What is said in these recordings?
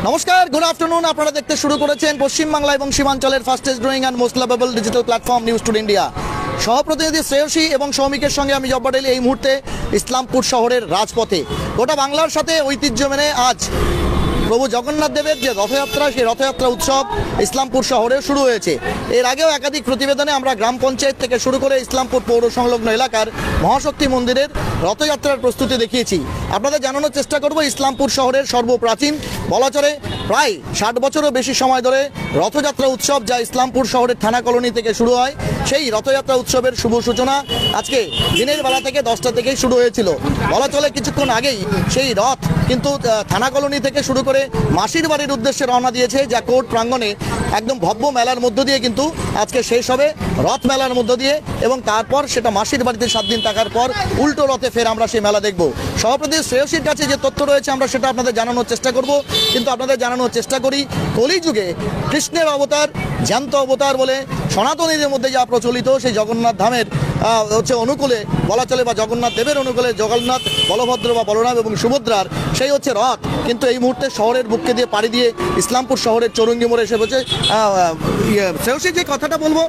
নমস্কার, good afternoon. আপনারা দেখতে শুরু করেছেন পশ্চিমবাংলা এবং সীমাঞ্চলের fastest growing and most lovable digital platform news today India. সহপ্রতিনিধি শ্রেয়সী এবং সৌমিকের সঙ্গে আমি জব্বার ডেলি এই মুহূর্তে ইসলামপুর শহরের রাজপথে। গোটা বাংলার সাথে ঐতিহ্য মেনে আজ প্রভু জগন্নাথ দেবের যে রথযাত্রা, সেই রথযাত্রা উৎসব ইসলামপুর শহরে শুরু হয়েছে। এর আগেও একাধিক প্রতিবেদনে আমরা গ্রাম পঞ্চায়েত থেকে শুরু করে ইসলামপুর পৌর সংলগ্ন এলাকার মহাশক্তি মন্দিরের রথযাত্রার প্রস্তুতি দেখিয়েছি। আপনাদের জানানোর চেষ্টা করব ইসলামপুর শহরের সর্বপ্রাচীন, বলা চলে প্রায় 60 বছরও বেশি সময় ধরে রথযাত্রা উৎসব, যা ইসলামপুর শহরের থানা কলোনি থেকে শুরু হয়, সেই রথযাত্রা উৎসবের শুভ সূচনা আজকে দিনের বেলা থেকে 10টা থেকেই শুরু হয়েছিল। বলা চলে কিছুক্ষণ আগেই সেই রথ কিন্তু থানা কলোনি থেকে শুরু করে মাসির বাড়ির উদ্দেশ্যে রওনা দিয়েছে, যা কোর্ট প্রাঙ্গণে একদম ভব্য মেলার মধ্য দিয়ে কিন্তু আজকে শেষ হবে, রথ মেলার মধ্য দিয়ে। এবং তারপর সেটা মাসির বাড়িতে 7 দিন থাকার পর উল্টো রথে ফের আমরা সেই মেলা দেখব। সভাপতি শ্রেয়সীর কাছে যে তথ্য রয়েছে আমরা সেটা আপনাদের জানানোর চেষ্টা করব, কিন্তু আপনাদের জানানোর চেষ্টা করি কলিযুগে কৃষ্ণের অবতার, জ্যান্ত অবতার বলে সনাতনীদের মধ্যে যা প্রচলিত, সেই জগন্নাথ ধামের অনুকূলে বলা চলে, বা জগন্নাথ দেবের অনুকূলে জগন্নাথ, বলভদ্র বা বলরাম এবং সুভদ্রার সেই হচ্ছে রথ, কিন্তু এই মুহূর্তে শহরের বুককে দিয়ে পাড়ি দিয়ে ইসলামপুর শহরের চৌরঙ্গি মোড়ে এসে বলছে। শ্রেয়সী, যে কথাটা বলবো,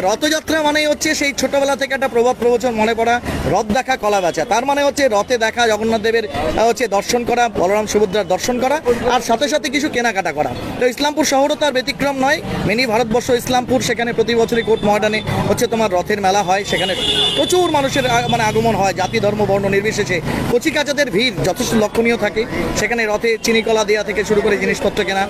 রথযাত্রা মানে হচ্ছে সেই ছোটবেলা থেকে একটা প্রভাব প্রবচন মনে পড়া, রথ দেখা কলা বেচা। তার মানে হচ্ছে রথে দেখা জগন্নাথ দেবের হচ্ছে দর্শন করা, বলরাম সুভদ্রার দর্শন করা, আর সাথে সাথে কিছু কেনাকাটা করা। তো ইসলামপুর শহরও তার ব্যতিক্রম নয়। মিনি ভারতবর্ষ ইসলামপুর, সেখানে প্রতি বছরই কোর্ট ময়দানে হচ্ছে তোমার রথের মেলা হয়। সেখানে প্রচুর মানুষের আগমন হয়, জাতি ধর্ম বর্ণ নির্বিশেষে। কচিকাচাদের ভিড় যথেষ্ট লক্ষণীয় থাকে সেখানে। রথে চিনিকলা দেওয়া থেকে শুরু করে জিনিসপত্র কেনা,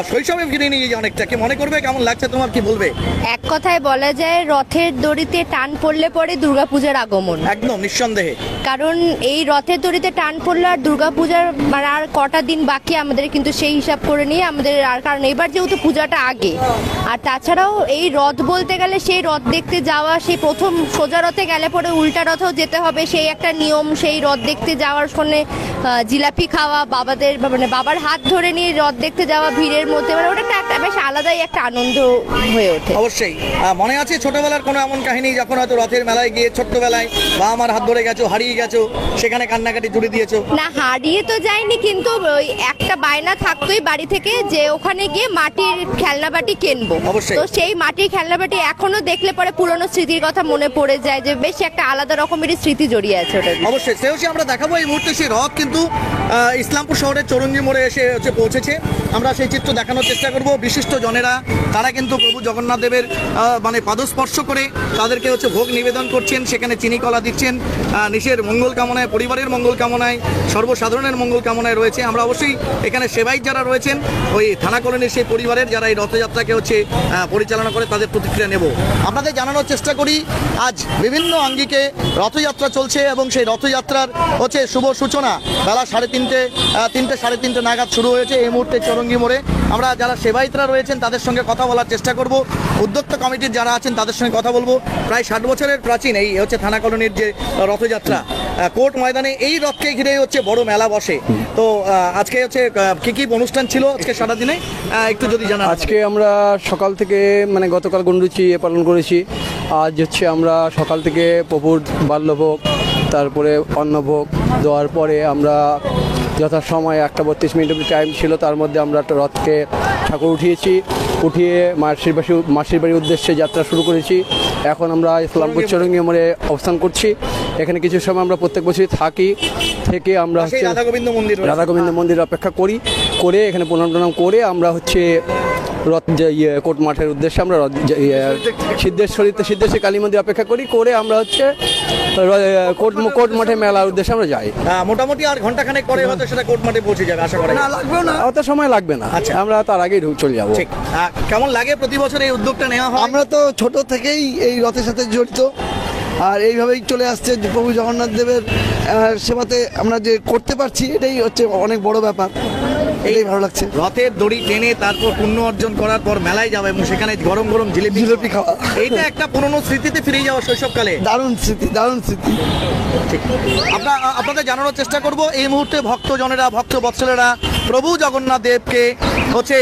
শৈশবে ফিরে নিয়ে যায় অনেকটা। কি মনে করবে, কেমন লাগছে তোমার, কি বলবে? এক কথায় বলা যায়, রথের দড়িতে টান পড়লে পরে দুর্গাপূজার আগমন। একদম নিঃসন্দেহে। কারণ এই রথের দড়িতে টান পড়লে আর দুর্গাপূজার মানে আর কটা দিন বাকি আমাদের, কিন্তু সেই হিসাব করে নিয়ে আমাদের, আর কারণ এবার যেহেতু পূজাটা আগে, আর তাছাড়াও এই রথ বলতে গেলে সেই রথ দেখতে যাওয়া, সেই প্রথম সোজা রথে গেলে পরে উল্টা রথেও যেতে হবে, সেই একটা নিয়ম। সেই রথ দেখতে যাওয়ার ফলে জিলাপি খাওয়া, বাবাদের মানে বাবার হাত ধরে নিয়ে রথ দেখতে যাওয়া ভিড়ের মধ্যে, মানে ওটা একটা বেশ আলাদাই একটা আনন্দ হয়ে ওঠে। অবশ্যই মনে আছে ছোটবেলার কোনো এমন কাহিনী যখন হয়তো রথের মেলায় গিয়ে ছোট্টবেলায় বা আমার হাত ধরে গেছো, হারিয়ে গেছো, সেখানে কান্নাকাটি জুড়ে দিয়েছো? না, হারিয়ে তো যায়নি, কিন্তু ওই একটা বায়না থাকতোই বাড়ি থেকে যে ওখানে গিয়ে মাটির খেলনাবাটি কিনবো। অবশ্যই। তো সেই মাটির খেলনাবাটি এখনো দেখলে পরে পুরনো স্মৃতির কথা মনে পড়ে যায়, যে বেশ একটা আলাদা রকমের স্মৃতি জড়িয়ে আছে ওটা। অবশ্যই। শ্রেয়সী, আমরা দেখাবো এই মুহূর্তে সেই রথ কিন্তু ইসলামপুর শহরের চৌরঙ্গি মোড়ে এসে পৌঁছেছে। আমরা সেই চিত্র দেখানোর চেষ্টা করব। বিশিষ্ট জনেরা তারা কিন্তু প্রভু জগন্নাথ দেবের মানে পাদস্পর্শ করে তাদেরকে ভোগ নিবেদন করছেন, সেখানে চিনি কলা দিচ্ছেন, নিজের মঙ্গল কামনায়, পরিবারের মঙ্গল কামনায়, সর্বসাধারণের মঙ্গল কামনায় রয়েছে। আমরা অবশ্যই এখানে সেবায়িত যারা রয়েছেন ওই থানা কলোনির সেই পরিবারের যারা এই রথযাত্রাকে পরিচালনা করে, তাদের প্রতিক্রিয়া নেব। আপনাদের জানানোর চেষ্টা করি আজ বিভিন্ন আঙ্গিকে রথযাত্রা চলছে এবং সেই রথযাত্রার শুভ সূচনা বেলা 3:30 নাগাদ শুরু হয়েছে। এই মুহূর্তে চৌরঙ্গি মোড়ে আমরা যারা সেবায়িতরা রয়েছেন তাদের সঙ্গে কথা বলার চেষ্টা করব, উদ্যোক্তা কমিটির যারা আছেন তাদের সঙ্গে কথা বলবো। প্রায় 60 বছরের প্রাচীন এই থানা কলোনির যে রথযাত্রা, কোর্ট ময়দানে এই রথকে ঘিরে বড় মেলা বসে। তো আজকে কি কি অনুষ্ঠান ছিল আজকে সারাদিনে, একটু যদি জানা। আজকে আমরা সকাল থেকে মানে গতকাল গণ্ডুচি পালন করেছি। আজ আমরা সকাল থেকে প্রভুর বাল্যভোগ, তারপরে অন্নভোগ দেওয়ার পরে আমরা যথাসময় 1:32 টাইম ছিল, তার মধ্যে আমরা একটা রথকে ঠাকুর উঠিয়ে মাসির বাড়ির উদ্দেশ্যে যাত্রা শুরু করেছি। এখন আমরা ইসলামপুর চৌরঙ্গি মোড়ে অবস্থান করছি। এখানে কিছু সময় আমরা প্রত্যেক বছরই থেকে আমরা রাধা গোবিন্দ মন্দির অপেক্ষা করে এখানে প্রণাম করে আমরা রথ কোর্ট মাঠের উদ্দেশ্যে আমরা সিদ্ধেশ্বরী কালী মন্দির অপেক্ষা করে আমরা কোর্ট মাঠে মেলার উদ্দেশ্যে আমরা যাই। মোটামুটি আর ঘন্টাখানেক পরে হয়তো সেটা কোর্ট মাঠে পৌঁছে যাবে, আশা করি। না, লাগবে না, অত সময় লাগবে না। আচ্ছা, আমরা তার আগেই চলে যাবো। কেমন লাগে প্রতি বছর এই উদ্যোগটা নেওয়া হয়? আমরা তো ছোট থেকেই এই রথের সাথে জড়িত, আর এইভাবেই চলে আসছে। প্রভু জগন্নাথ দেবের সেবাতে আমরা যে করতে পারছি, এটাই অনেক বড় ব্যাপার। এটাই ভালো লাগছে। রথের দড়ি টেনে তারপর পুণ্য অর্জন করার পর মেলায় যাবে এবং সেখানে গরম গরম জিলিপি খাওয়া, এইটা একটা পুরনো স্মৃতিতে ফিরে যাওয়া শৈশবকালে। দারুণ স্মৃতি। আপনাদের জানানোর চেষ্টা করব এই মুহূর্তে ভক্তজনেরা, ভক্ত বৎসলেরা প্রভু জগন্নাথ দেবকে হচ্ছে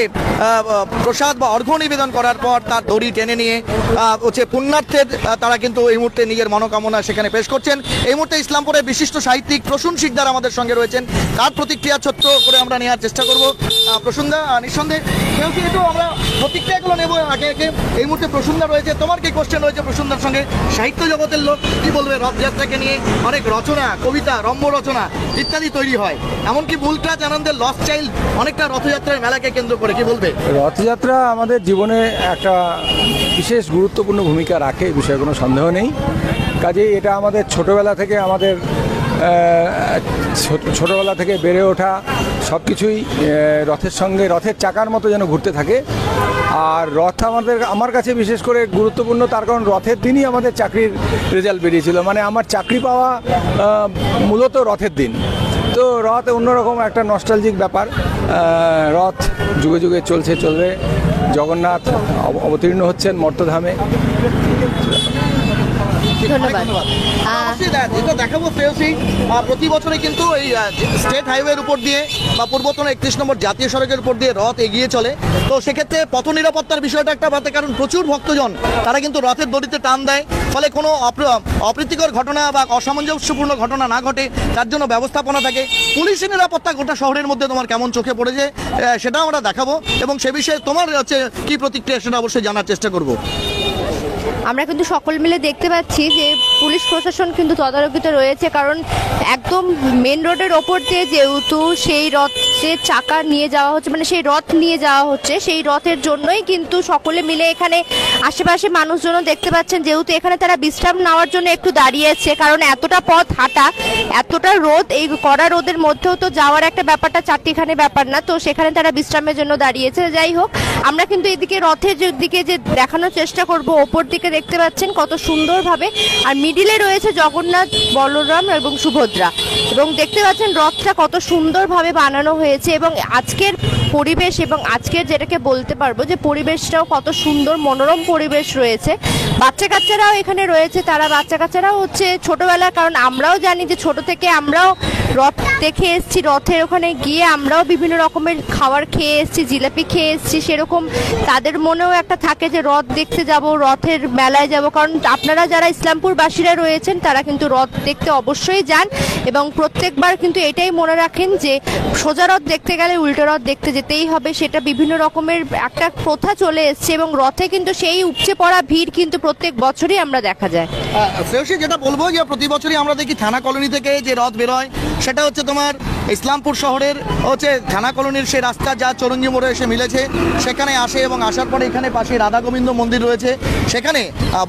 প্রসাদ বা অর্ঘ্য নিবেদন করার পর তার দড়ি টেনে নিয়ে হচ্ছে পুণ্যার্থের তারা কিন্তু এই মুহূর্তে নিজের মনোকামনা সেখানে পেশ করছেন। এই মুহূর্তে ইসলামপুরের বিশিষ্ট সাহিত্যিক প্রসূন শিকদার আমাদের সঙ্গে রয়েছেন, তার প্রতিক্রিয়া ছোট্ট করে আমরা নেওয়ার চেষ্টা করব। প্রসূনদা, নিঃসন্দেহে একটু আমরা প্রতিক্রিয়াগুলো নেব আগে আগে। এই মুহূর্তে প্রসূনদা রয়েছে, তোমার কি কোশ্চেন রয়েছে প্রসূনদার সঙ্গে? সাহিত্য জগতের লোক কি বলবে, রথযাত্রাকে নিয়ে অনেক রচনা, কবিতা, রম্য রচনা ইত্যাদি তৈরি হয়, এমনকি বুলক্রাচ আনন্দের লস্ট চাইল্ড অনেকটা রথযাত্রার মেলাকে কেন্দ্র করে, কি বলবে? রথযাত্রা আমাদের জীবনে একটা বিশেষ গুরুত্বপূর্ণ ভূমিকা রাখে, এই বিষয়ে কোনো সন্দেহ নেই। কাজেই এটা আমাদের ছোটোবেলা থেকে আমাদের ছোটোবেলা থেকে বেড়ে ওঠা সব কিছুই রথের সঙ্গে, রথের চাকার মতো যেন ঘুরতে থাকে। আর রথ আমার কাছে বিশেষ করে গুরুত্বপূর্ণ, তার কারণ রথের দিনই আমাদের চাকরির রেজাল্ট বেরিয়েছিল, মানে আমার চাকরি পাওয়া মূলত রথের দিন। তো রথ অন্যরকম একটা নস্টালজিক ব্যাপার। রথ যুগে যুগে চলবে। জগন্নাথ অবতীর্ণ হচ্ছেন মর্তধামে। ধন্যবাদ। যেটা দেখাবো শ্রেয়সী, প্রতি বছরে কিন্তু এই স্টেট হাইওয়ের উপর দিয়ে বা পূর্বতন 31 নম্বর জাতীয় সড়কের উপর দিয়ে রথ এগিয়ে চলে। তো সেক্ষেত্রে পথ নিরাপত্তার বিষয়টা একটা বাতে, কারণ প্রচুর ভক্তজন তারা কিন্তু রথের দড়িতে টান দেয়, ফলে কোনো অপ্রীতিকর ঘটনা বা অসামঞ্জস্যপূর্ণ ঘটনা না ঘটে তার জন্য ব্যবস্থাপনা থাকে। পুলিশি নিরাপত্তা গোটা শহরের মধ্যে তোমার কেমন চোখে পড়েছে সেটা আমরা দেখাবো, এবং সে বিষয়ে তোমার হচ্ছে কি প্রতিক্রিয়া সেটা অবশ্যই জানার চেষ্টা করব। আমরা কিন্তু সকল মিলে দেখতে পাচ্ছি যে পুলিশ প্রশাসন কিন্তু তদারকিতে রয়েছে, কারণ একদম মেন রোডের ওপর দিয়ে যেহেতু সেই রথের চাকা নিয়ে যাওয়া হচ্ছে, মানে সেই রথ নিয়ে যাওয়া হচ্ছে, সেই রথের জন্যই কিন্তু সকলে মিলে এখানে আশেপাশে মানুষজনও দেখতে পাচ্ছেন, যেহেতু এখানে তারা বিশ্রাম নেওয়ার জন্য একটু দাঁড়িয়েছে, কারণ এতটা পথ হাঁটা, এতটা রোদ, এই কড়া রোদের মধ্যেও তো যাওয়ার একটা ব্যাপারটা চারটিখানি ব্যাপার না, তো সেখানে তারা বিশ্রামের জন্য দাঁড়িয়েছে। যাই হোক, আমরা কিন্তু এদিকে রথের দিকে যে দেখানোর চেষ্টা করব, ওপর দিকে দেখতে পাচ্ছেন কত সুন্দরভাবে, আর মিডিলে রয়েছে জগন্নাথ, বলরাম এবং সুভদ্রা, এবং দেখতে পাচ্ছেন রথটা কত সুন্দরভাবে বানানো হয়েছে, এবং আজকের পরিবেশ এবং আজকের যেটাকে বলতে পারবো যে পরিবেশটাও কত সুন্দর, মনোরম পরিবেশ রয়েছে। বাচ্চা কাচ্চারাও এখানে রয়েছে, তারা বাচ্চা কাচ্চারাও হচ্ছে ছোটবেলা, কারণ আমরাও জানি যে ছোট থেকে আমরাও রথ দেখে এসেছি, রথের ওখানে গিয়ে আমরাও বিভিন্ন রকমের খাবার খেয়ে এসেছি, জিলাপি খেয়ে এসেছি, সেরকম তাদের মনেও একটা থাকে যে রথ দেখতে যাব, রথের মেলায় যাব, কারণ আপনারা যারা ইসলামপুরবাসীরা রয়েছেন তারা কিন্তু রথ দেখতে অবশ্যই যান, এবং প্রত্যেকবার কিন্তু এটাই মনে রাখেন যে সোজা রথ দেখতে গেলে উল্টো রথ দেখতে যেতেই হবে, সেটা বিভিন্ন রকমের একটা প্রথা চলে এসছে, এবং রথে কিন্তু সেই উপচে পড়া ভিড় কিন্তু প্রত্যেক বছরই আমরা দেখা যায়। শ্রেয়সী, যেটা বলবো যে প্রতি বছরই আমরা দেখি থানা কলোনি থেকে যে রথ বেরোয়, সেটা হচ্ছে তোমার ইসলামপুর শহরের হচ্ছে থানা কলোনির সেই রাস্তা যা চৌরঙ্গি মোড়ে এসে মিলেছে, সেখানে আসে, এবং আসার পরে এখানে পাশে রাধা গোবিন্দ মন্দির রয়েছে, সেখানে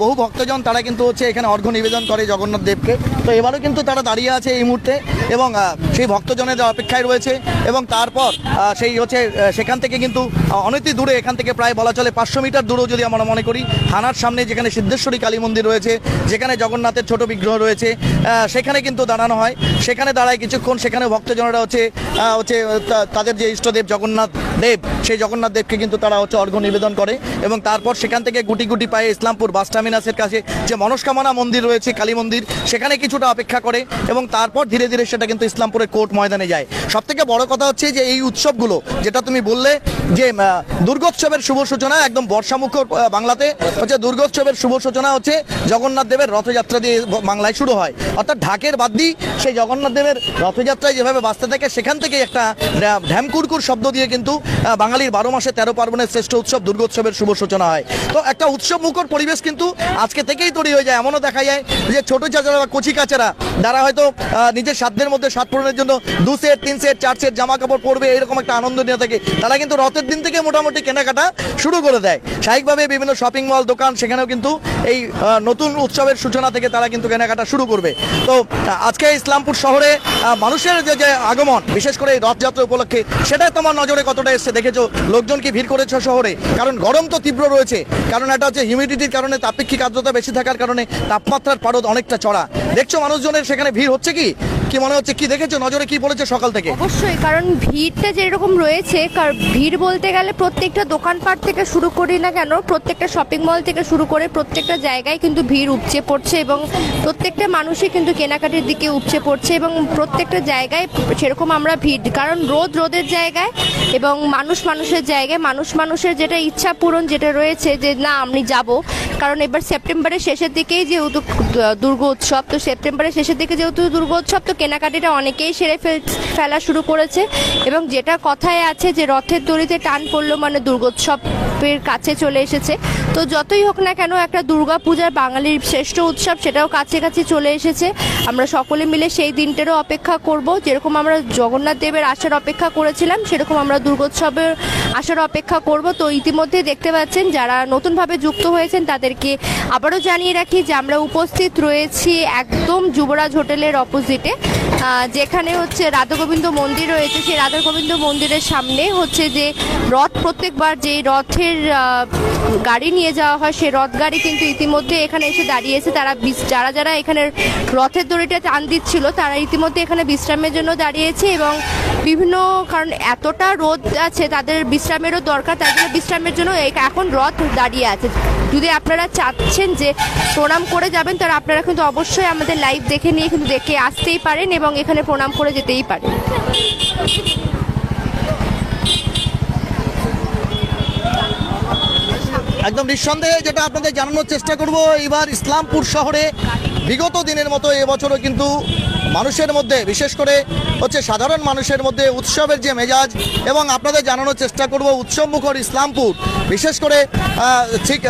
বহু ভক্তজন তারা কিন্তু হচ্ছে এখানে অর্ঘ্য নিবেদন করে জগন্নাথ দেবকে। তো এবারও কিন্তু তারা দাঁড়িয়ে আছে এই মুহূর্তে, এবং সেই ভক্তজনের অপেক্ষায় রয়েছে, এবং তারপর সেই হচ্ছে সেখান থেকে কিন্তু অনতি দূরে, এখান থেকে প্রায় বলা চলে 500 মিটার দূরেও যদি আমরা মনে করি, থানার সামনে যেখানে সিদ্ধেশ্বরী কালী মন্দির রয়েছে, যেখানে জগন্নাথের ছোট বিগ্রহ রয়েছে, সেখানে কিন্তু দাঁড়ানো হয়, সেখানে দাঁড়ায় কিছুক্ষণ, সেখানে ভক্তজনেরা হচ্ছে তাদের যে ইষ্টদেব জগন্নাথ দেব, সেই জগন্নাথ দেবকে কিন্তু তারা হচ্ছে অর্ঘ্য নিবেদন করে, এবং তারপর সেখান থেকে গুটি গুটি পায়ে ইসলামপুর বাস টার্মিনাসের কাছে যে মনস্কামনা মন্দির রয়েছে, কালী মন্দির, সেখানে কিছুটা অপেক্ষা করে, এবং তারপর ধীরে ধীরে সেটা কিন্তু ইসলামপুরের কোর্ট ময়দানে যায়। সব থেকে বড় কথা হচ্ছে যে এই উৎসবগুলো, যেটা তুমি বললে যে দুর্গোৎসবের শুভ সূচনা, একদম বর্ষামুখর বাংলাতে হচ্ছে দুর্গোৎসবের শুভ সূচনা হচ্ছে জগন্নাথ দেবের রথযাত্রা দিয়ে বাংলায় শুরু হয়, অর্থাৎ ঢাকের বাদ্যি সেই জগন্নাথ দেবের রথযাত্রায় যেভাবে বাঁচতে থাকে, সেখান থেকে একটা ঢ্যামকুরকুর শব্দ দিয়ে কিন্তু বাঙালির 12 মাসে 13 পার্বণের শ্রেষ্ঠ উৎসব দুর্গোৎসবের শুভ সূচনা হয়। তো একটা উৎসব মুখর পরিবেশ কিন্তু আজকে থেকেই তৈরি হয়ে যায়। এমনও দেখা যায় যে ছোট চাচারা বা কচি কাচারা, যারা হয়তো নিজের সাধ্যের মধ্যে স্বাদ পূরণের জন্য 2 সেট 3 সেট 4 সেট জামা কাপড় পরবে, এরকম একটা আনন্দ নিয়ে থাকে, তারা কিন্তু রথের দিন থেকে মোটামুটি কেনাকাটা শুরু করে দেয়। স্বাভাবিকভাবে বিভিন্ন শপিং মল, দোকান, সেখানেও কিন্তু এই নতুন উৎসবের সূচনা থেকে তারা কিন্তু কেনাকাটা শুরু করবে। তো আজকে ইসলামপুর শহরে মানুষের যে আগমন, বিশেষ করে এই রথযাত্রা উপলক্ষে, সেটা তোমার নজরে কতটা এসছে দেখেছো? লোকজন কি ভিড় করেছো শহরে? কারণ গরম তো তীব্র রয়েছে, কারণ এটা হচ্ছে হিউমিডিটির কারণে, তাপেক্ষিক আর্দ্রতা বেশি থাকার কারণে তাপমাত্রার পারদ অনেকটা চড়া। দেখছো মানুষজনের সেখানে ভিড় হচ্ছে কি? কি মনে হচ্ছে, কি দেখেছো, নজরে কি পড়েছে সকাল থেকে? অবশ্যই, কারণ ভিড়টা যেরকম রয়েছে, ভিড় বলতে গেলে প্রত্যেকটা দোকানপাট থেকে শুরু করি না কেন, প্রত্যেকটা শপিং মল থেকে শুরু করে প্রত্যেকটা জায়গায় কিন্তু ভিড় উপচে পড়ছে এবং প্রত্যেকটা মানুষই কিন্তু কেনাকাটির দিকে উপচে পড়ছে এবং প্রত্যেকটা জায়গায় সেরকম আমরা ভিড়, কারণ রোদের জায়গায় এবং মানুষের জায়গায় মানুষের যেটা ইচ্ছা পূরণ যেটা রয়েছে যে না আমি যাব, কারণ এবার সেপ্টেম্বরের শেষের দিকেই যেহেতু দুর্গোৎসব, তো সেপ্টেম্বরের শেষের দিকে যেহেতু দুর্গোৎসব, তো কেনাকাটিটা অনেকেই সেরে ফেলা শুরু করেছে এবং যেটা কথায় আছে যে রথের দড়িতে টান পড়লো মানে দুর্গোৎসবের কাছে চলে এসেছে। তো যতই হোক না কেন একটা দুর্গা পূজার বাঙালির শ্রেষ্ঠ উৎসব, সেটাও কাছাকাছি চলে এসেছে। আমরা সকলে মিলে সেই দিনটারও অপেক্ষা করব, যেরকম আমরা জগন্নাথ দেবের আসার অপেক্ষা করেছিলাম সেরকম আমরা দুর্গোৎসবের আসার অপেক্ষা করব। তো ইতিমধ্যে দেখতে পাচ্ছেন যারা নতুনভাবে যুক্ত হয়েছেন তাদেরকে আবারও জানিয়ে রাখি যে আমরা উপস্থিত রয়েছি একদম যুবরাজ হোটেলের অপোজিটে, যেখানে হচ্ছে রাধা গোবিন্দ মন্দির রয়েছে। সেই রাধা গোবিন্দ মন্দিরের সামনে হচ্ছে যে রথ, প্রত্যেকবার যে রথের গাড়ি নিয়ে যাওয়া হয় সেই রথ গাড়ি কিন্তু ইতিমধ্যে এখানে এসে দাঁড়িয়েছে। তারা যারা এখানে রথের দড়িটা টান দিচ্ছিল তারা ইতিমধ্যে এখানে বিশ্রামের জন্য দাঁড়িয়েছে এবং বিভিন্ন কারণ এতটা রোদ আছে তাদের বিশ্রামেরও দরকার, তাই জন্য বিশ্রামের জন্য এখন রথ দাঁড়িয়ে আছে। যদি আপনারা চাচ্ছেন যে প্রণাম করে যাবেন তাহলে আপনারা কিন্তু অবশ্যই আমাদের লাইভ দেখে নিয়ে কিন্তু দেখে আসতেই পারেন এবং এখানে প্রণাম করে যেতেই পারেন। একদম নিঃসন্দেহে যেটা আপনাদের জানানোর চেষ্টা করব, এবার ইসলামপুর শহরে বিগত দিনের মতো এবছরও কিন্তু মানুষের মধ্যে, বিশেষ করে হচ্ছে সাধারণ মানুষের মধ্যে উৎসবের যে মেজাজ, এবং আপনাদের জানানোর চেষ্টা করব উৎসবমুখর ইসলামপুর, বিশেষ করে ঠিক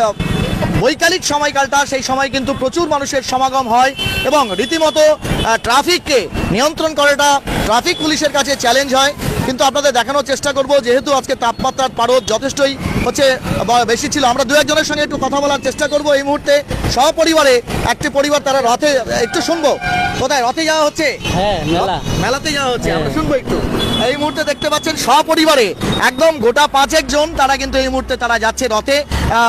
বৈকালিক সময়কালটা, সেই সময় কিন্তু প্রচুর মানুষের সমাগম হয় এবং রীতিমতো ট্রাফিককে নিয়ন্ত্রণ করাটা ট্রাফিক পুলিশের কাছে চ্যালেঞ্জ হয়। কিন্তু আপনাদের দেখানোর চেষ্টা করব, যেহেতু আজকে তাপমাত্রার পারদ যথেষ্টই হচ্ছে বেশি ছিল, আমরা দু একজনের সঙ্গে একটু কথা বলার চেষ্টা করব। এই মুহূর্তে সপরিবারে একটি পরিবার, তারা রথে, একটু শুনবো কোথায় রথে যাওয়া হচ্ছে? হ্যাঁ, মেলাতে যাওয়া হচ্ছে, আমরা শুনবো একটু। এই মুহূর্তে দেখতে পাচ্ছেন সপরিবারে একদম গোটা 5-1 জন তারা কিন্তু এই মুহূর্তে তারা যাচ্ছে রথে।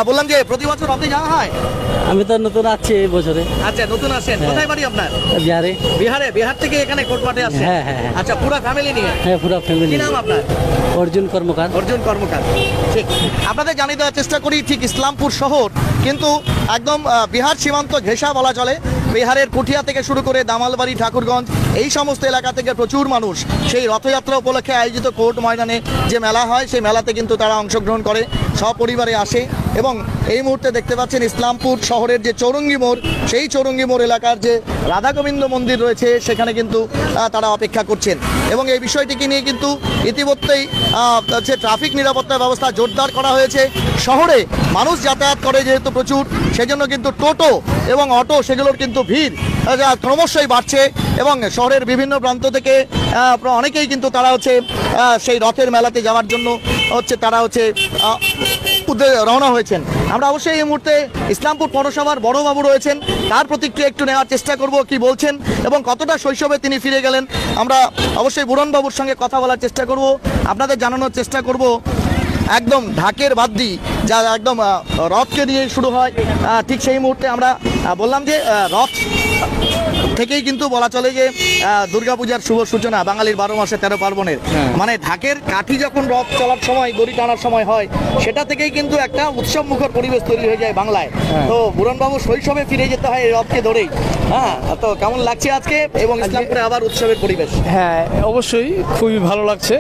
বললাম যে প্রতি বছর রথে যাওয়া হয়? আমি তো নতুন আছি এই বছরে। আচ্ছা, নতুন আসেন। কোথায় বাড়ি আপনার? বিহারে। বিহার থেকে এখানে কোটপাটে আসছেন? হ্যাঁ, হ্যাঁ। আচ্ছা, পুরো ফ্যামিলি নিয়ে? হ্যাঁ, পুরো ফ্যামিলি। কি নাম আপনার? অর্জুন কর্মকার। অর্জুন কর্মকার। ঠিক, আপনাদের জানিয়ে দেওয়ার চেষ্টা করি, ঠিক ইসলামপুর শহর কিন্তু একদম বিহার সীমান্ত ঘেঁষা বলা চলে। বিহারের পুঠিয়া থেকে শুরু করে দামালবাড়ি, ঠাকুরগঞ্জ, এই সমস্ত এলাকা থেকে প্রচুর মানুষ সেই রথযাত্রা উপলক্ষে আয়োজিত কোর্ট ময়দানে যে মেলা হয় সেই মেলাতে কিন্তু তারা অংশগ্রহণ করে, সপরিবারে আসে। এবং এই মুহূর্তে দেখতে পাচ্ছেন ইসলামপুর শহরের যে চৌরঙ্গি মোড়, সেই চৌরঙ্গি মোড় এলাকার যে রাধা গোবিন্দ মন্দির রয়েছে সেখানে কিন্তু তারা অপেক্ষা করছেন এবং এই বিষয়টিকে নিয়ে কিন্তু ইতিমধ্যেই যে ট্রাফিক নিরাপত্তা ব্যবস্থা জোরদার করা হয়েছে। শহরে মানুষ যাতায়াত করে যেহেতু প্রচুর, সেজন্য কিন্তু টোটো এবং অটো সেগুলোর কিন্তু ভিড় ক্রমশই বাড়ছে এবং শহরের বিভিন্ন প্রান্ত থেকে অনেকেই কিন্তু তারা হচ্ছে সেই রথের মেলাতে যাওয়ার জন্য হচ্ছে তারা হচ্ছে রওনা হয়েছেন। আমরা অবশ্যই এই মুহূর্তে ইসলামপুর পৌরসভার বড়বাবু রয়েছেন, তার প্রতিক্রিয়া একটু নেওয়ার চেষ্টা করব, কি বলছেন এবং কতটা শৈশবে তিনি ফিরে গেলেন। আমরা অবশ্যই বুরনবাবুর সঙ্গে কথা বলার চেষ্টা করব, আপনাদের জানানোর চেষ্টা করব একদম ঢাকের বাদ্যি যা একদম রথকে নিয়ে শুরু হয়। ঠিক সেই মুহূর্তে আমরা বললাম যে রথ থেকেই কিন্তু বলা চলে যে দুর্গাপূজার শুভ সূচনা, বাঙালির 12 মাসে 13 পার্বণের। মানে ঢাকের কাঠি যখন রথ চলার সময়, দড়ি টানার সময় হয়, সেটা থেকেই কিন্তু একটা উৎসব মুখর পরিবেশ তৈরি হয়ে যায় বাংলায়। তো বুরনবাবু শৈশবে ফিরে যেতে হয় এই রথকে ধরেই। হ্যাঁ, তো কেমন লাগছে আজকে এবং ইসলামপুরে আবার উৎসবের পরিবেশ? হ্যাঁ, অবশ্যই খুবই ভালো লাগছে।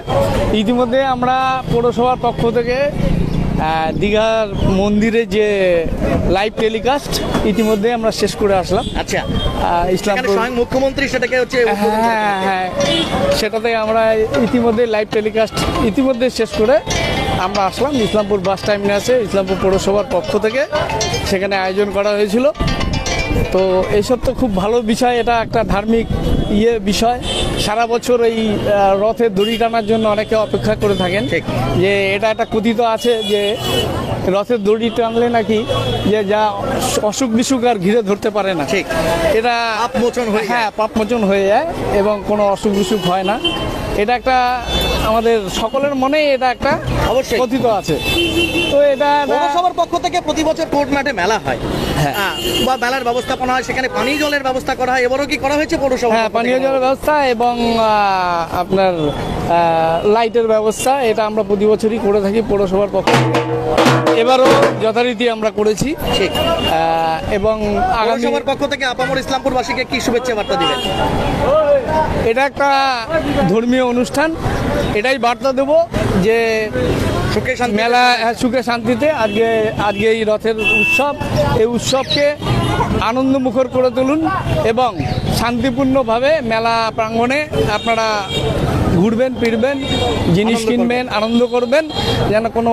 ইতিমধ্যে আমরা পৌরসভার পক্ষ থেকে দীঘার মন্দিরে যে লাইভ টেলিকাস্ট ইতিমধ্যে আমরা শেষ করে আসলাম। আচ্ছা, ইসলামপুর স্বয়ং মুখ্যমন্ত্রী সেটাকে হচ্ছে হ্যাঁ, সেটাতে আমরা ইতিমধ্যে লাইভ টেলিকাস্ট ইতিমধ্যে শেষ করে আমরা আসলাম ইসলামপুর বাস টার্মিনাসে। ইসলামপুর পৌরসভার পক্ষ থেকে সেখানে আয়োজন করা হয়েছিল। তো এইসব তো খুব ভালো বিষয়, এটা একটা ধার্মিক বিষয়। সারা বছর এই রথের দড়ি টানার জন্য অনেকে অপেক্ষা করে থাকেন। যে এটা একটা কথিত আছে যে রথের দড়ি টানলে নাকি যে যা অসুখ বিসুখ আর ঘিরে ধরতে পারে না। ঠিক, এটা পাপমোচন হয়ে, হ্যাঁ, পাপমোচন হয়ে যায় এবং কোনো অসুখ বিসুখ হয় না। এটা একটা আমাদের সকলের মনেই এটা একটা অবশ্যই। কথিত আছে। তো এটা পৌরসভার পক্ষ থেকে প্রতি বছর কোর্ট মাঠে মেলা হয়, হ্যাঁ। বা মেলার ব্যবস্থাপনা হয়, সেখানে পানীয় জলের ব্যবস্থা করা হয়। এবারও কি করা হয়েছে পৌরসভা? হ্যাঁ, পানীয় জলের ব্যবস্থা এবং আপনার লাইটের ব্যবস্থা, এটা আমরা প্রতি বছরই করে থাকি পৌরসভার পক্ষ থেকে। এবারও যথারীতি আমরা করেছি। ঠিক। এবং আগামী পৌরসভার পক্ষ থেকে আপামর ইসলামপুরবাসীকে কি শুভেচ্ছা বার্তা দিবেন? এটা একটা ধর্মীয় অনুষ্ঠান, এটাই বার্তা দেব যে সুখে শান্তি মেলা সুখে শান্তিতে আজকে এই রথের উৎসব, এই উৎসবকে আনন্দমুখর করে তুলুন এবং শান্তিপূর্ণভাবে মেলা প্রাঙ্গণে আপনারা ঘুরবেন ফিরবেন, জিনিস কিনবেন, আনন্দ করবেন, যেন কোনো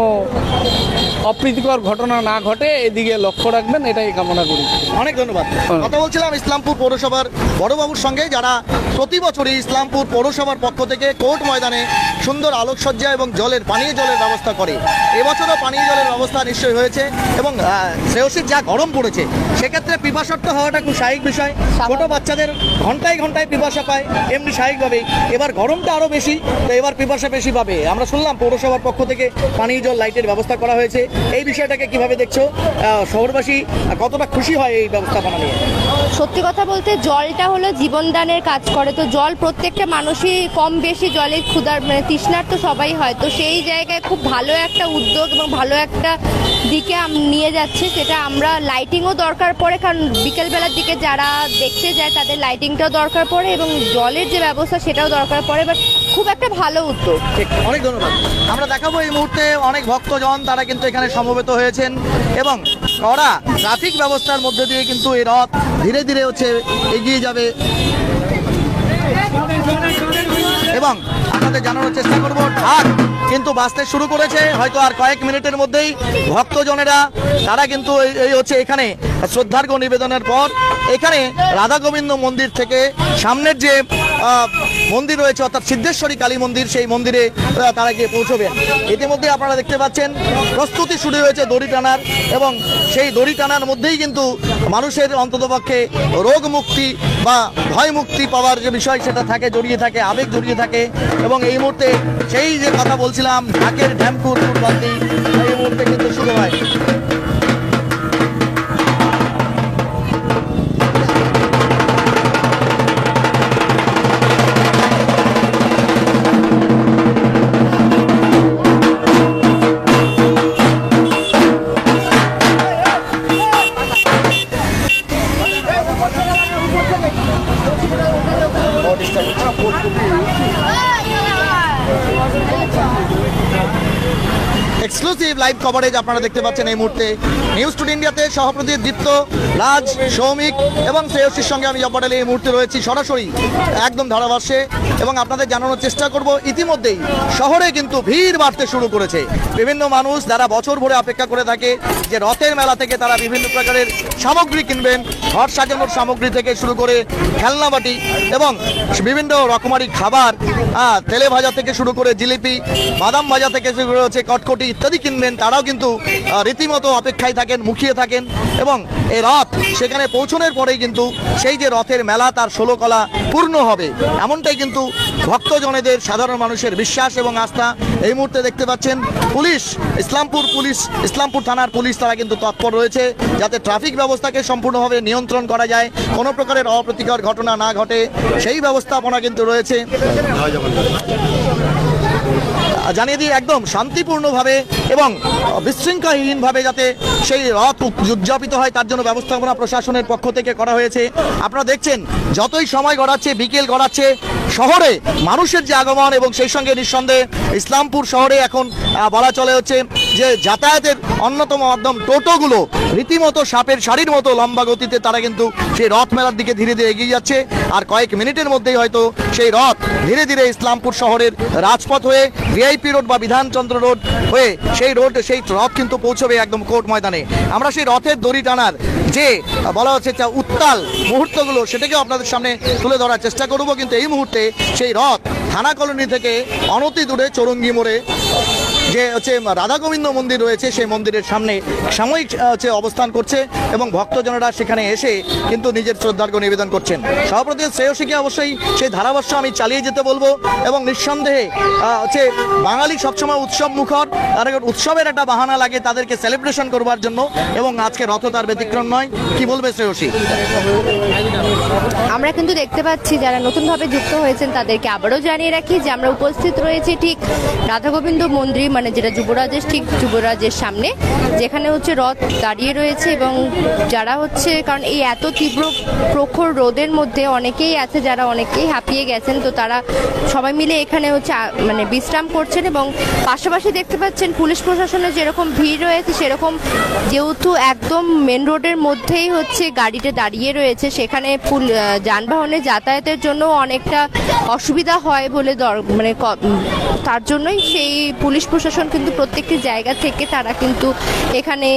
অপ্রীতিকর ঘটনা না ঘটে এদিকে লক্ষ্য রাখবেন, এটাই কামনা করি। অনেক ধন্যবাদ। কথা বলছিলাম ইসলামপুর পৌরসভার বড়বাবুর সঙ্গে, যারা প্রতি বছরই ইসলামপুর পৌরসভার পক্ষ থেকে কোর্ট ময়দানে সুন্দর আলোকসজ্জা এবং পানীয় জলের ব্যবস্থা করে। এবছরও পানীয় জলের ব্যবস্থা নিশ্চয়ই হয়েছে এবং শ্রেয়সীর যা গরম পড়েছে সেক্ষেত্রে পিপাসার্থ হওয়াটা খুব স্বাভাবিক বিষয়। ছোট বাচ্চাদের ঘন্টায় ঘন্টায় পিপাসা পায়, এমনি স্বাভাবিকভাবেই এবার গরমটা আরও বেশি, তো এবার পিপাসা বেশি পাবে। আমরা শুনলাম পৌরসভার পক্ষ থেকে পানীয় জল লাইটের ব্যবস্থা করা হয়েছে। এই বিষয়টাকে কিভাবে দেখছো? শহরবাসী কতটা খুশি হয় এই ব্যবস্থাপনা নিয়ে? সত্যি কথা বলতে জলটা হলো জীবনদানের কাজ করে, তো জল প্রত্যেকটা মানুষই কম বেশি জলের ক্ষুধার মানে তৃষ্ণার্ত সবাই হয়। তো সেই জায়গায় খুব ভালো একটা উদ্যোগ এবং ভালো একটা দিকে নিয়ে যাচ্ছে, সেটা আমরা লাইটিংও দরকার পড়ে, কারণ বিকেলবেলার দিকে যারা দেখতে যায় তাদের লাইটিংটাও দরকার পড়ে এবং জলের যে ব্যবস্থা সেটাও দরকার পড়ে, বাট খুব একটা ভালো উদ্যোগ। ঠিক, অনেক ধন্যবাদ। আমরা দেখাবো এই মুহূর্তে অনেক ভক্তজন তারা কিন্তু এখানে সমবেত হয়েছেন এবং কড়া ট্রাফিক ব্যবস্থার মধ্যে দিয়ে কিন্তু এই রথ ধীরে ধীরে এগিয়ে যাবে এবং আপনাদের জানানোর চেষ্টা করবো ঢাক কিন্তু বাজতে শুরু করেছে। হয়তো আর কয়েক মিনিটের মধ্যেই ভক্তজনেরা তারা কিন্তু এখানে শ্রদ্ধার্ঘ্য নিবেদনের পর এখানে রাধা গোবিন্দ মন্দির থেকে সামনের যে মন্দির রয়েছে অর্থাৎ সিদ্ধেশ্বরী কালী মন্দির, সেই মন্দিরে তারা গিয়ে পৌঁছবেন। ইতিমধ্যে আপনারা দেখতে পাচ্ছেন প্রস্তুতি শুরু হয়েছে দড়ি টানার এবং সেই দড়ি টানার মধ্যেই কিন্তু মানুষের অন্ততপক্ষে রোগ মুক্তি বা ভয় মুক্তি পাওয়ার যে বিষয় সেটা থাকে, জড়িয়ে থাকে, আবেগ জড়িয়ে থাকে। এবং এই মুহূর্তে সেই যে কথা বলছিলাম ঢাকের ঢ্যামকুর বান্দি এই মুহূর্তে কিন্তু শুরু হয়। এক্সক্লুসিভ লাইভ কভারেজ আপনারা দেখতে পাচ্ছেন এই মুহূর্তে নিউজ টুডে ইন্ডিয়াতে। সহপ্রতিনিধি দীপ্ত, রাজ, সৌমিক এবং শ্রেয়সীর সঙ্গে আমি জব্বাডালে এই মুহূর্তে রয়েছি সরাসরি একদম ধারাভাষ্যে এবং আপনাদের জানানোর চেষ্টা করব ইতিমধ্যেই শহরে কিন্তু ভিড় বাড়তে শুরু করেছে। বিভিন্ন মানুষ যারা বছর ভরে অপেক্ষা করে থাকে যে রথের মেলা থেকে তারা বিভিন্ন প্রকারের সামগ্রী কিনবেন, ঘর সাজানোর সামগ্রী থেকে শুরু করে খেলনাবাটি এবং বিভিন্ন রকমারি খাবার, তেলে ভাজা থেকে শুরু করে জিলিপি, বাদাম ভাজা থেকে শুরু করে হচ্ছে কটকটি ইত্যাদি কিনবেন, তারাও কিন্তু রীতিমতো অপেক্ষায় থাকেন, মুখিয়ে থাকেন এবং এই রথ সেখানে পৌঁছানোর পরেই কিন্তু সেই যে রথের মেলা তার 16 কলা পূর্ণ হবে, এমনটাই কিন্তু ভক্তজনেদের সাধারণ মানুষের বিশ্বাস এবং আস্থা। এই মুহূর্তে দেখতে পাচ্ছেন ইসলামপুর থানার পুলিশ তারা কিন্তু তৎপর রয়েছে যাতে ট্রাফিক ব্যবস্থাকে সম্পূর্ণভাবে নিয়ন্ত্রণ করা যায়, কোনো প্রকারের অপ্রীতিকর ঘটনা না ঘটে সেই ব্যবস্থাপনা কিন্তু রয়েছে। জানিয়ে দিই একদম শান্তিপূর্ণভাবে এবং বিশৃঙ্খলাহীনভাবে যাতে সেই রথ উদযাপিত হয় তার জন্য ব্যবস্থাপনা প্রশাসনের পক্ষ থেকে করা হয়েছে। আপনারা দেখছেন যতই সময় গড়াচ্ছে, বিকেল গড়াচ্ছে, শহরে মানুষের যে আগমন এবং সেই সঙ্গে নিঃসন্দেহে ইসলামপুর শহরে এখন বলা চলে হচ্ছে যে যাতায়াতের অন্যতম মাধ্যম টোটোগুলো রীতিমতো সাপের শাড়ির মতো লম্বা গতিতে তারা কিন্তু সেই রথ মেলার দিকে ধীরে ধীরে এগিয়ে যাচ্ছে। আর কয়েক মিনিটের মধ্যেই হয়তো সেই রথ ধীরে ধীরে ইসলামপুর শহরের রাজপথ হয়ে ভিআইপি রোড বা বিধানচন্দ্র রোড হয়ে সেই রথ কিন্তু পৌঁছবে একদম কোর্ট ময়দানে। আমরা সেই রথের দড়ি টানার যে বলা হচ্ছে উত্তাল মুহূর্তগুলো সেটাকেও আপনাদের সামনে তুলে ধরার চেষ্টা করব, কিন্তু এই মুহূর্তে সেই রথ থানা কলোনি থেকে অনতি দূরে চৌরঙ্গি মোড়ে যে হচ্ছে রাধা গোবিন্দ মন্দির রয়েছে সেই মন্দিরের সামনে সাময়িক হচ্ছে অবস্থান করছে এবং ভক্তজনেরা সেখানে এসে কিন্তু নিজের শ্রদ্ধার্ঘ্য নিবেদন করছেন। সভাপতি শ্রেয়সীকে অবশ্যই সেই ধারাভাষ্য আমি চালিয়ে যেতে বলবো এবং নিঃসন্দেহে হচ্ছে বাঙালি সবসময় উৎসব মুখর, আর উৎসবের একটা বাহানা লাগে তাদেরকে সেলিব্রেশন করবার জন্য, এবং আজকে রথ তার ব্যতিক্রম নয়। কি বলবে শ্রেয়সী? আমরা কিন্তু দেখতে পাচ্ছি যারা নতুনভাবে যুক্ত হয়েছেন তাদেরকে আবারও জানিয়ে রাখি যে আমরা উপস্থিত রয়েছি ঠিক রাধা গোবিন্দ মন্দির, মানে যেটা যুবরাজের ঠিক যুবরাজের সামনে, যেখানে হচ্ছে রথ দাঁড়িয়ে রয়েছে। এবং যারা হচ্ছে, কারণ এই এত তীব্র প্রখর রোদের মধ্যে অনেকেই আছে যারা অনেকেই হাঁপিয়ে গেছেন, তো তারা সবাই মিলে এখানে হচ্ছে মানে বিশ্রাম করছেন। এবং পাশাপাশি দেখতে পাচ্ছেন পুলিশ প্রশাসনের যেরকম ভিড় রয়েছে সেরকম, যেহেতু একদম মেন রোডের মধ্যেই হচ্ছে গাড়িটা দাঁড়িয়ে রয়েছে, সেখানে যানবাহনের যাতায়াতের জন্য অনেকটা অসুবিধা হয় বলে মানে তার জন্যই সেই পুলিশ প্রশাসন কিন্তু প্রত্যেকটি জায়গা থেকে তারা কিন্তু এখানে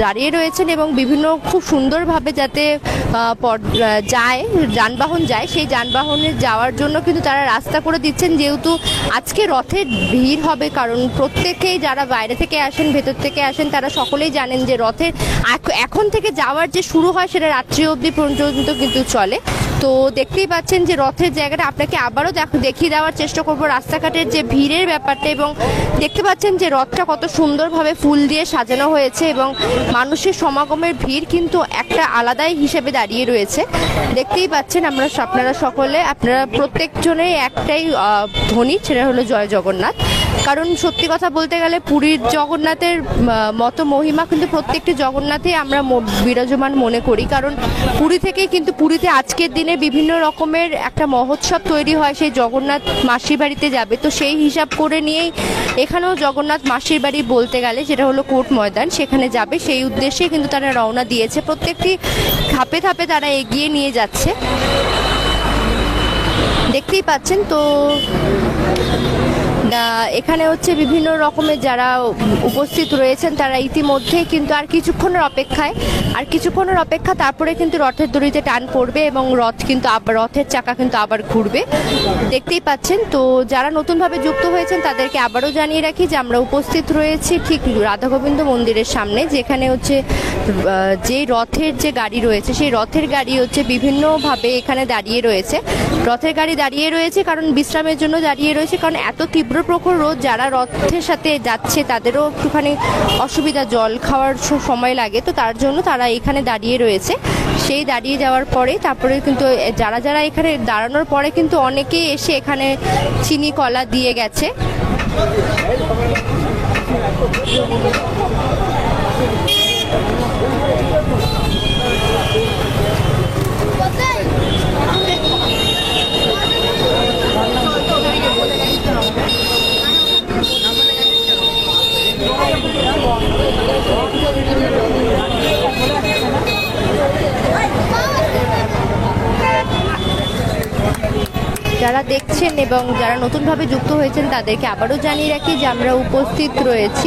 দাঁড়িয়ে রয়েছেন এবং বিভিন্ন খুব সুন্দরভাবে যাতে যায় যানবাহন যায়, সেই যানবাহনের যাওয়ার জন্য কিন্তু তারা রাস্তা করে দিচ্ছেন। যেহেতু আজকে রথের ভিড় হবে, কারণ প্রত্যেকেই যারা বাইরে থেকে আসেন ভেতর থেকে আসেন তারা সকলেই জানেন যে রথের এখন থেকে যাওয়ার যে শুরু হয় সেটা রাত্রি অবধি পর্যন্ত কিন্তু চলে। তো দেখতেই পাচ্ছেন যে রথের জায়গাটা আপনাকে আবারও দেখিয়ে দেওয়ার চেষ্টা করবো, রাস্তাঘাটের যে ভিড়ের ব্যাপারটা। এবং দেখতে পাচ্ছেন যে রথটা কত সুন্দরভাবে ফুল দিয়ে সাজানো হয়েছে এবং মানুষের সমাগমের ভিড় কিন্তু একটা আলাদাই হিসেবে দাঁড়িয়ে রয়েছে। দেখতেই পাচ্ছেন আপনারা সকলে, আপনারা প্রত্যেকজনেই একটাই ধ্বনি, সেটা হলো জয় জগন্নাথ। কারণ সত্যি কথা বলতে গেলে পুরীর জগন্নাথের মতো মহিমা কিন্তু প্রত্যেকটি জগন্নাথে আমরা বিরাজমান মনে করি। কারণ পুরী থেকেই কিন্তু পুরীতে আজকের দিনে বিভিন্ন রকমের একটা মহোৎসব তৈরি হয়, সেই জগন্নাথ মাসির বাড়িতে যাবে। তো সেই হিসাব করে নিয়েই এখানেও জগন্নাথ মাসির বাড়ি বলতে গেলে যেটা হলো কোর্ট ময়দান, সেখানে যাবে সেই উদ্দেশ্যে কিন্তু তারা রওনা দিয়েছে। প্রত্যেকটি ধাপে ধাপে তারা এগিয়ে নিয়ে যাচ্ছে, দেখতেই পাচ্ছেন। তো এখানে হচ্ছে বিভিন্ন রকমের যারা উপস্থিত রয়েছেন তারা ইতিমধ্যে কিন্তু আর কিছুক্ষণের অপেক্ষা তারপরে কিন্তু রথের দড়িতে টান পড়বে এবং রথ কিন্তু আবার রথের চাকা কিন্তু আবার ঘুরবে, দেখতেই পাচ্ছেন। তো যারা নতুনভাবে যুক্ত হয়েছেন তাদেরকে আবারও জানিয়ে রাখি যে আমরা উপস্থিত রয়েছি ঠিক রাধা গোবিন্দ মন্দিরের সামনে, যেখানে হচ্ছে যে রথের যে গাড়ি রয়েছে সেই রথের গাড়ি হচ্ছে বিভিন্নভাবে এখানে দাঁড়িয়ে রয়েছে। রথের গাড়ি দাঁড়িয়ে রয়েছে কারণ বিশ্রামের জন্য দাঁড়িয়ে রয়েছে, কারণ এত তীব্র প্রখর রোদ, যারা রথের সাথে যাচ্ছে তাদেরও একটুখানি অসুবিধা, জল খাওয়ার সময় লাগে, তো তার জন্য তারা এখানে দাঁড়িয়ে রয়েছে। সেই দাঁড়িয়ে যাওয়ার পরে তারপরে কিন্তু যারা এখানে দাঁড়ানোর পরে কিন্তু অনেকেই এসে এখানে চিনি কলা দিয়ে গেছে। যারা দেখছেন এবং যারা নতুনভাবে যুক্ত হয়েছেন তাদেরকে আবারও জানিয়ে রাখি যে আমরা উপস্থিত রয়েছি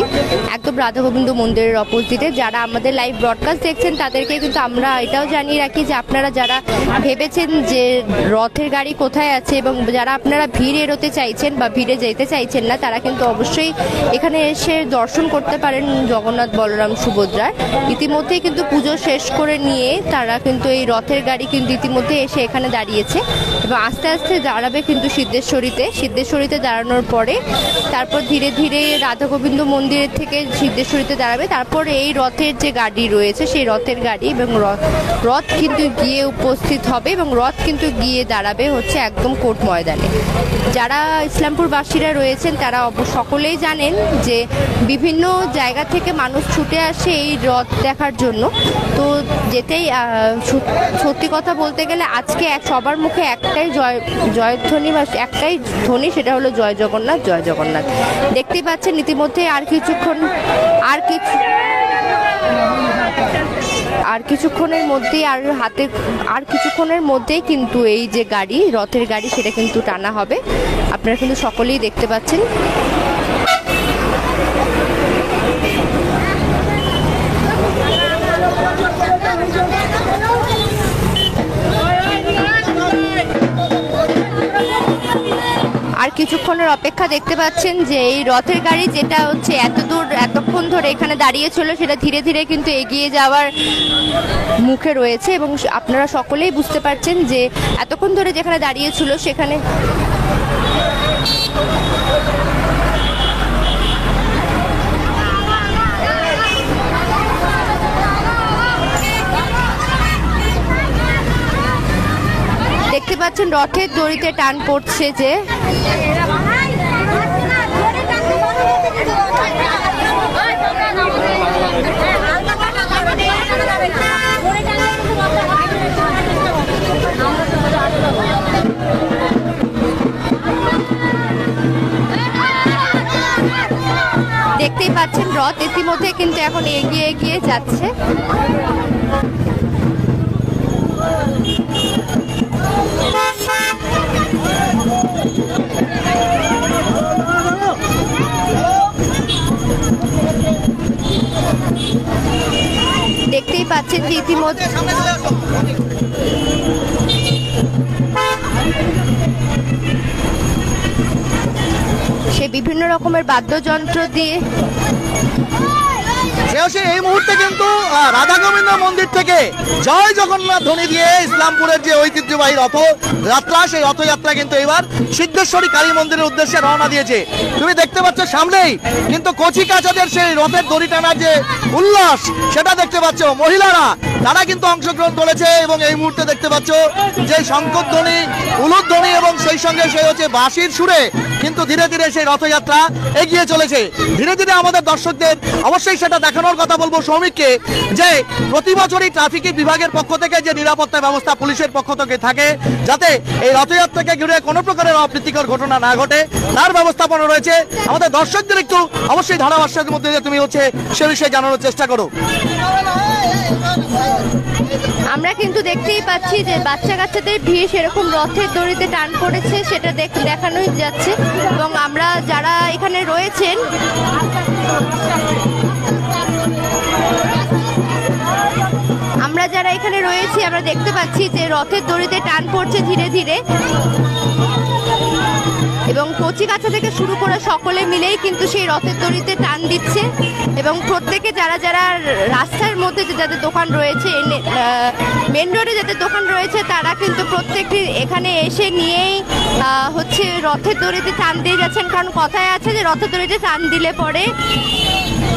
একদম রাধা গোবিন্দ মন্দিরের অপোজিটে। যারা আমাদের লাইভ ব্রডকাস্ট দেখছেন তাদেরকে কিন্তু আমরা এটাও জানিয়ে রাখি যে আপনারা যারা ভেবেছেন যে রথের গাড়ি কোথায় আছে এবং যারা আপনারা ভিড় এড়োতে চাইছেন বা ভিড়ে যেতে চাইছেন না, তারা কিন্তু অবশ্যই এখানে এসে দর্শন করতে পারেন জগন্নাথ বলরাম সুভদ্রার। ইতিমধ্যেই কিন্তু পুজো শেষ করে নিয়ে তারা কিন্তু এই রথের গাড়ি কিন্তু ইতিমধ্যে এসে এখানে দাঁড়িয়েছে এবং আস্তে আস্তে দাঁড়াবে কিন্তু সিদ্ধেশ্বরীতে দাঁড়ানোর পরে তারপর ধীরে ধীরে রাধা গোবিন্দ মন্দিরের থেকে সিদ্ধেশ্বরীতে দাঁড়াবে। তারপর এই রথের যে গাড়ি রয়েছে সেই রথের গাড়ি এবং রথ কিন্তু গিয়ে উপস্থিত হবে এবং রথ কিন্তু গিয়ে দাঁড়াবে হচ্ছে একদম কোর্ট ময়দানে। যারা ইসলামপুরবাসীরা রয়েছেন তারা সকলেই জানেন যে বিভিন্ন জায়গা থেকে মানুষ ছুটে আসে এই রথ দেখার জন্য। তো যেতেই সত্যি কথা বলতে গেলে আজকে সবার মুখে একটাই জয়ধ্বনি বা একটাই ধ্বনি, সেটা হলো জয় জগন্নাথ, জয় জগন্নাথ। দেখতেই পাচ্ছেন ইতিমধ্যে আর কিছুক্ষণের মধ্যেই কিন্তু এই যে গাড়ি রথের গাড়ি সেটা কিন্তু টানা হবে, আপনারা কিন্তু সকলেই দেখতে পাচ্ছেন। আর কিছুক্ষণের অপেক্ষা দেখতে পাচ্ছেন যে এই রথের গাড়ি যেটা হচ্ছে এতক্ষণ ধরে এখানে দাঁড়িয়ে ছিল সেটা ধীরে ধীরে কিন্তু এগিয়ে যাওয়ার মুখে রয়েছে এবং আপনারা সকলেই বুঝতে পারছেন যে এতক্ষণ ধরে যেখানে দাঁড়িয়ে ছিল সেখানে দেখতে পাচ্ছেন রথের দড়িতে টান পড়ছে যে দেখতেই পাচ্ছেন রথ ইতিমধ্যে কিন্তু এখন এগিয়ে এগিয়ে যাচ্ছে। দেখতেই পাচ্ছেন যে ইতিমধ্যে সে বিভিন্ন রকমের বাদ্যযন্ত্র দিয়ে এই মুহূর্তে কিন্তু রাধা গোবিন্দ মন্দির থেকে জয় জগন্নাথ ধ্বনি দিয়ে ইসলামপুরের যে ঐতিহ্যবাহী রথযাত্রা সেই রথযাত্রা কিন্তু এবার সিদ্ধেশ্বরী কালী মন্দিরের উদ্দেশ্যে রওনা দিয়েছে। তুমি দেখতে পাচ্ছ সামনেই কিন্তু কচি কাচাদের সেই রথের দড়ি টানার যে উল্লাস সেটা দেখতে পাচ্ছ। মহিলারা তারা কিন্তু অংশগ্রহণ করেছে এবং এই মুহূর্তে দেখতে পাচ্ছ যে শঙ্করধ্বনি, উলুধ্বনি এবং সেই সঙ্গে সেই হচ্ছে বাঁশির সুরে কিন্তু ধীরে ধীরে সেই রথযাত্রা এগিয়ে চলেছে। ধীরে ধীরে আমাদের দর্শকদের অবশ্যই সেটা দেখানোর কথা বলবো সৌমিককে যে প্রতি বছরই ট্রাফিক বিভাগের পক্ষ থেকে যে নিরাপত্তা ব্যবস্থা পুলিশের পক্ষ থেকে থাকে যাতে এই রথযাত্রাকে ঘিরে কোনো প্রকারের অপ্রীতিকর ঘটনা না ঘটে তার ব্যবস্থাপনা রয়েছে। আমাদের দর্শকদের একটু অবশ্যই ধারাভাষ্যের মধ্যে দিয়ে তুমি হচ্ছে সে বিষয়ে জানানোর চেষ্টা করো। আমরা কিন্তু দেখতেই পাচ্ছি যে বাচ্চা কাচ্চাদের ভিড় সেরকম রথের দড়িতে টান পড়েছে সেটা দেখানোই যাচ্ছে এবং আমরা যারা এখানে রয়েছেন আমরা দেখতে পাচ্ছি যে রথের দড়িতে টান পড়ছে ধীরে ধীরে এবং কচি কাঁচা থেকে শুরু করে সকলে মিলেই কিন্তু সেই রথের দড়িতে টান দিচ্ছে এবং প্রত্যেকে যারা যারা রাস্তার মধ্যে যাদের দোকান রয়েছে মেন রোডে যাদের দোকান রয়েছে তারা কিন্তু প্রত্যেকটি এখানে এসে নিয়েই হচ্ছে রথের দড়িতে টান দিয়ে যাচ্ছেন। কারণ কথায় আছে যে রথের দড়িতে টান দিলে পরে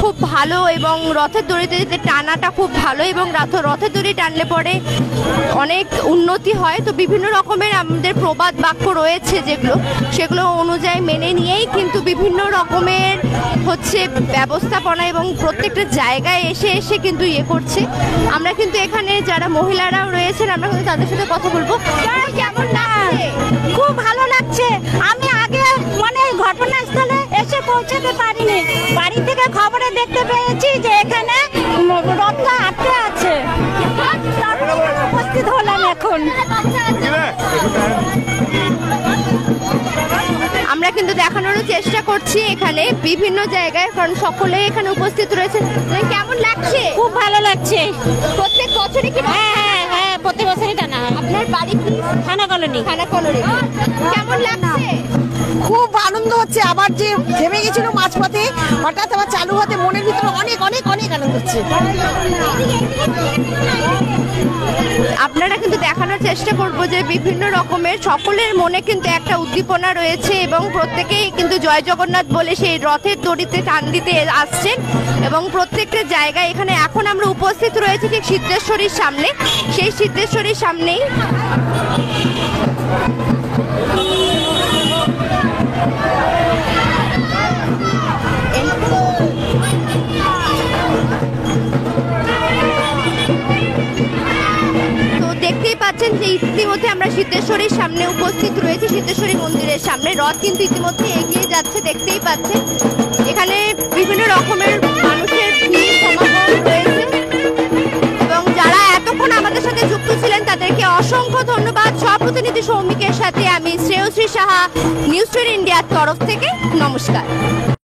খুব ভালো এবং রথের দড়িতে টানাটা খুব ভালো এবং রথের দড়ি টানলে পরে অনেক উন্নতি হয়। তো বিভিন্ন রকমের আমাদের প্রবাদ বাক্য রয়েছে সেগুলো অনুযায়ী মেনে নিয়েই কিন্তু বিভিন্ন রকমের হচ্ছে ব্যবস্থাপনা এবং প্রত্যেকটা জায়গায় এসে এসে কিন্তু করছে। আমরা কিন্তু এখানে যারা মহিলারাও রয়েছেন আমরা কিন্তু তাদের সাথে কথা বলবো। কেমন লাগছে? খুব ভালো লাগছে। আমি আগে মানে ঘটনাস্থলে এসে পৌঁছাতে পারিনি, বাড়ি থেকে খবরে দেখতে পেয়েছি যে এখানে রথটা আটকে আছে, উপস্থিত হলাম এখন। আমরা কিন্তু দেখানোর চেষ্টা করছি এখানে বিভিন্ন জায়গায়, কারণ সকলেই এখানে উপস্থিত রয়েছে। কেমন লাগছে? খুব ভালো লাগছে। প্রত্যেক বছরই কি? হ্যাঁ, প্রতি বছরই টানা হয়। আপনার বাড়ি কি? থানা কলোনি। কেমন লাগছে? খুব আনন্দ হচ্ছে। আবার যে থেমে গেছিল মাঝপথে হঠাৎ আবার চালু হতে মনের ভিতরে অনেক অনেক অনেক আনন্দ হচ্ছে। আপনারা কিন্তু দেখানোর চেষ্টা করবো যে বিভিন্ন রকমের সকলের মনে কিন্তু একটা উদ্দীপনা রয়েছে এবং প্রত্যেকেই কিন্তু জয় জগন্নাথ বলে সেই রথের দড়িতে টান দিতে আসছেন এবং প্রত্যেকটা জায়গায় এখানে এখন আমরা উপস্থিত রয়েছি ঠিক সিদ্ধেশ্বরীর সামনে। সেই সিদ্ধেশ্বরীর সামনেই দেখতেই পাচ্ছেন যে ইতিমধ্যে আমরা সিদ্ধেশ্বরীর সামনে উপস্থিত রয়েছে। সিদ্ধেশ্বরী মন্দিরের সামনে রথ কিন্তু ইতিমধ্যে এগিয়ে যাচ্ছে, দেখতেই পাচ্ছেন এখানে বিভিন্ন রকমের মানুষের ভিড় সমাগম রয়েছে এবং যারা এতক্ষণ আমাদের সাথে যুক্ত ছিলেন তাদেরকে অসংখ্য ধন্যবাদ। সহপ্রতিনিধি সৌমিকের সাথে আমি শ্রেয়শ্রী সাহা, নিউজ 12 ইন্ডিয়ার তরফ থেকে নমস্কার।